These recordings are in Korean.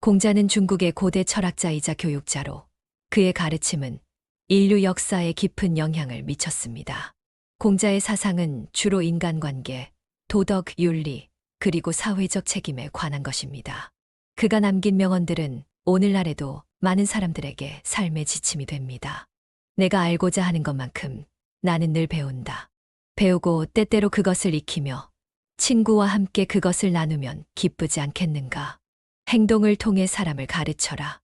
공자는 중국의 고대 철학자이자 교육자로 그의 가르침은 인류 역사에 깊은 영향을 미쳤습니다. 공자의 사상은 주로 인간관계, 도덕, 윤리, 그리고 사회적 책임에 관한 것입니다. 그가 남긴 명언들은 오늘날에도 많은 사람들에게 삶의 지침이 됩니다. 내가 알고자 하는 것만큼 나는 늘 배운다. 배우고 때때로 그것을 익히며 친구와 함께 그것을 나누면 기쁘지 않겠는가? 행동을 통해 사람을 가르쳐라.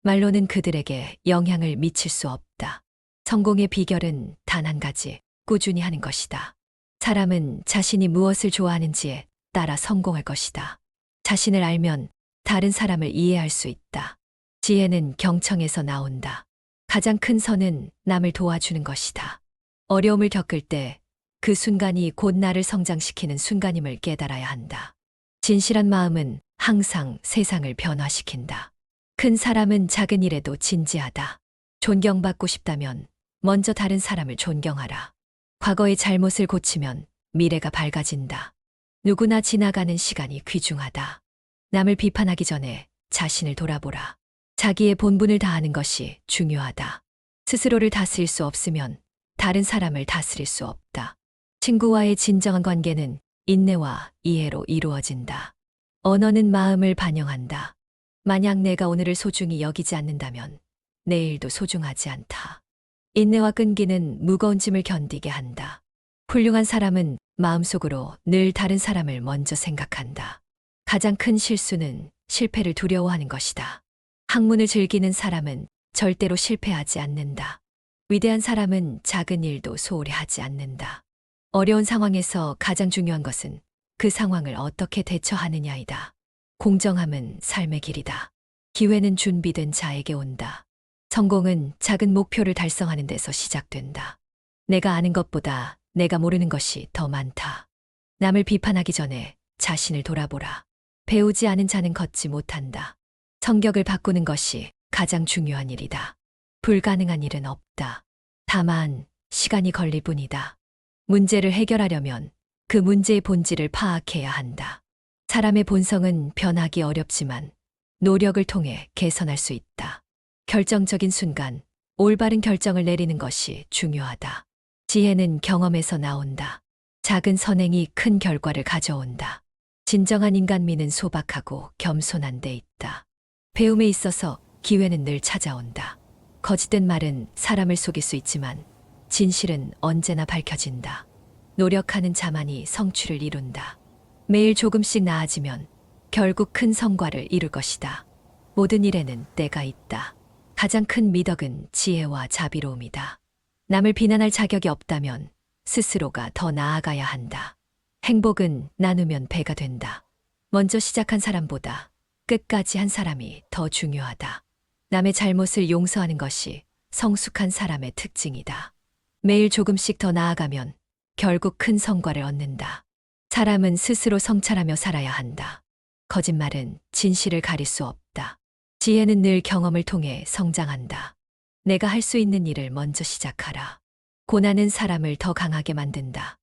말로는 그들에게 영향을 미칠 수 없다. 성공의 비결은 단 한 가지, 꾸준히 하는 것이다. 사람은 자신이 무엇을 좋아하는지에 따라 성공할 것이다. 자신을 알면 다른 사람을 이해할 수 있다. 지혜는 경청에서 나온다. 가장 큰 선은 남을 도와주는 것이다. 어려움을 겪을 때 그 순간이 곧 나를 성장시키는 순간임을 깨달아야 한다. 진실한 마음은 항상 세상을 변화시킨다. 큰 사람은 작은 일에도 진지하다. 존경받고 싶다면 먼저 다른 사람을 존경하라. 과거의 잘못을 고치면 미래가 밝아진다. 누구나 지나가는 시간이 귀중하다. 남을 비판하기 전에 자신을 돌아보라. 자기의 본분을 다하는 것이 중요하다. 스스로를 다스릴 수 없으면 다른 사람을 다스릴 수 없다. 친구와의 진정한 관계는 인내와 이해로 이루어진다. 언어는 마음을 반영한다. 만약 내가 오늘을 소중히 여기지 않는다면 내일도 소중하지 않다. 인내와 끈기는 무거운 짐을 견디게 한다. 훌륭한 사람은 마음속으로 늘 다른 사람을 먼저 생각한다. 가장 큰 실수는 실패를 두려워하는 것이다. 학문을 즐기는 사람은 절대로 실패하지 않는다. 위대한 사람은 작은 일도 소홀히 하지 않는다. 어려운 상황에서 가장 중요한 것은 그 상황을 어떻게 대처하느냐이다. 공정함은 삶의 길이다. 기회는 준비된 자에게 온다. 성공은 작은 목표를 달성하는 데서 시작된다. 내가 아는 것보다 내가 모르는 것이 더 많다. 남을 비판하기 전에 자신을 돌아보라. 배우지 않은 자는 걷지 못한다. 성격을 바꾸는 것이 가장 중요한 일이다. 불가능한 일은 없다. 다만 시간이 걸릴 뿐이다. 문제를 해결하려면 그 문제의 본질을 파악해야 한다. 사람의 본성은 변하기 어렵지만 노력을 통해 개선할 수 있다. 결정적인 순간 올바른 결정을 내리는 것이 중요하다. 지혜는 경험에서 나온다. 작은 선행이 큰 결과를 가져온다. 진정한 인간미는 소박하고 겸손한 데 있다. 배움에 있어서 기회는 늘 찾아온다. 거짓된 말은 사람을 속일 수 있지만 진실은 언제나 밝혀진다. 노력하는 자만이 성취를 이룬다. 매일 조금씩 나아지면 결국 큰 성과를 이룰 것이다. 모든 일에는 때가 있다. 가장 큰 미덕은 지혜와 자비로움이다. 남을 비난할 자격이 없다면 스스로가 더 나아가야 한다. 행복은 나누면 배가 된다. 먼저 시작한 사람보다 끝까지 한 사람이 더 중요하다. 남의 잘못을 용서하는 것이 성숙한 사람의 특징이다. 매일 조금씩 더 나아가면 결국 큰 성과를 얻는다. 사람은 스스로 성찰하며 살아야 한다. 거짓말은 진실을 가릴 수 없다. 지혜는 늘 경험을 통해 성장한다. 내가 할 수 있는 일을 먼저 시작하라. 고난은 사람을 더 강하게 만든다.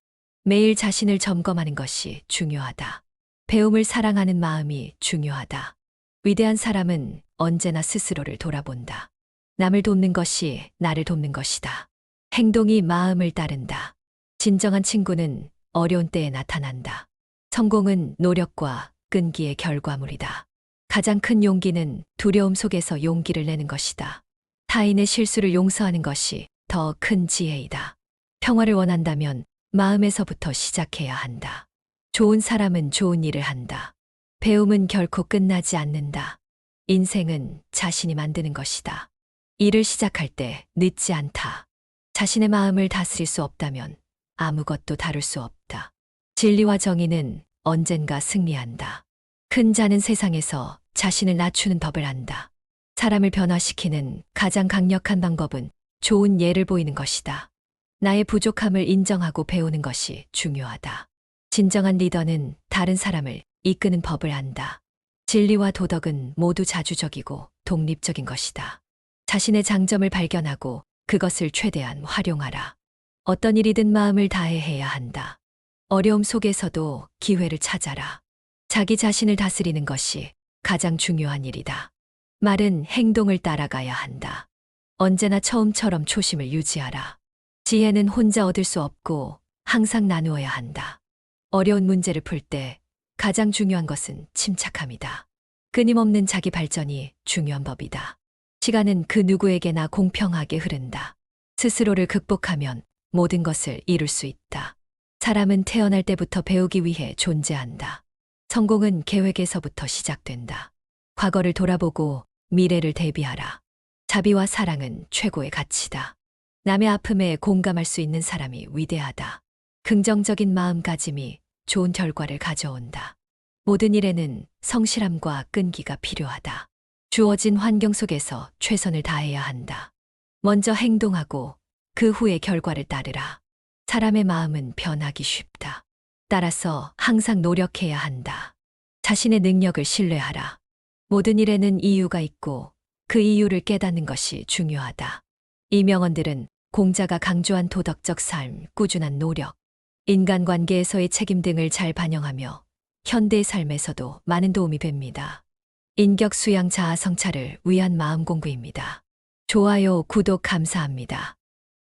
매일 자신을 점검하는 것이 중요하다. 배움을 사랑하는 마음이 중요하다. 위대한 사람은 언제나 스스로를 돌아본다. 남을 돕는 것이 나를 돕는 것이다. 행동이 마음을 따른다. 진정한 친구는 어려운 때에 나타난다. 성공은 노력과 끈기의 결과물이다. 가장 큰 용기는 두려움 속에서 용기를 내는 것이다. 타인의 실수를 용서하는 것이 더 큰 지혜이다. 평화를 원한다면 마음에서부터 시작해야 한다. 좋은 사람은 좋은 일을 한다. 배움은 결코 끝나지 않는다. 인생은 자신이 만드는 것이다. 일을 시작할 때 늦지 않다. 자신의 마음을 다스릴 수 없다면 아무것도 다룰 수 없다. 진리와 정의는 언젠가 승리한다. 큰 자는 세상에서 자신을 낮추는 법을 안다. 사람을 변화시키는 가장 강력한 방법은 좋은 예를 보이는 것이다. 나의 부족함을 인정하고 배우는 것이 중요하다. 진정한 리더는 다른 사람을 이끄는 법을 안다. 진리와 도덕은 모두 자주적이고 독립적인 것이다. 자신의 장점을 발견하고 그것을 최대한 활용하라. 어떤 일이든 마음을 다해 해야 한다. 어려움 속에서도 기회를 찾아라. 자기 자신을 다스리는 것이 가장 중요한 일이다. 말은 행동을 따라가야 한다. 언제나 처음처럼 초심을 유지하라. 지혜는 혼자 얻을 수 없고 항상 나누어야 한다. 어려운 문제를 풀 때 가장 중요한 것은 침착함이다. 끊임없는 자기 발전이 중요한 법이다. 시간은 그 누구에게나 공평하게 흐른다. 스스로를 극복하면 모든 것을 이룰 수 있다. 사람은 태어날 때부터 배우기 위해 존재한다. 성공은 계획에서부터 시작된다. 과거를 돌아보고 미래를 대비하라. 자비와 사랑은 최고의 가치다. 남의 아픔에 공감할 수 있는 사람이 위대하다. 긍정적인 마음가짐이 좋은 결과를 가져온다. 모든 일에는 성실함과 끈기가 필요하다. 주어진 환경 속에서 최선을 다해야 한다. 먼저 행동하고 그 후에 결과를 따르라. 사람의 마음은 변하기 쉽다. 따라서 항상 노력해야 한다. 자신의 능력을 신뢰하라. 모든 일에는 이유가 있고 그 이유를 깨닫는 것이 중요하다. 이 명언들은 공자가 강조한 도덕적 삶, 꾸준한 노력, 인간관계에서의 책임 등을 잘 반영하며 현대의 삶에서도 많은 도움이 됩니다. 인격 수양 자아 성찰을 위한 마음 공부입니다. 좋아요, 구독 감사합니다.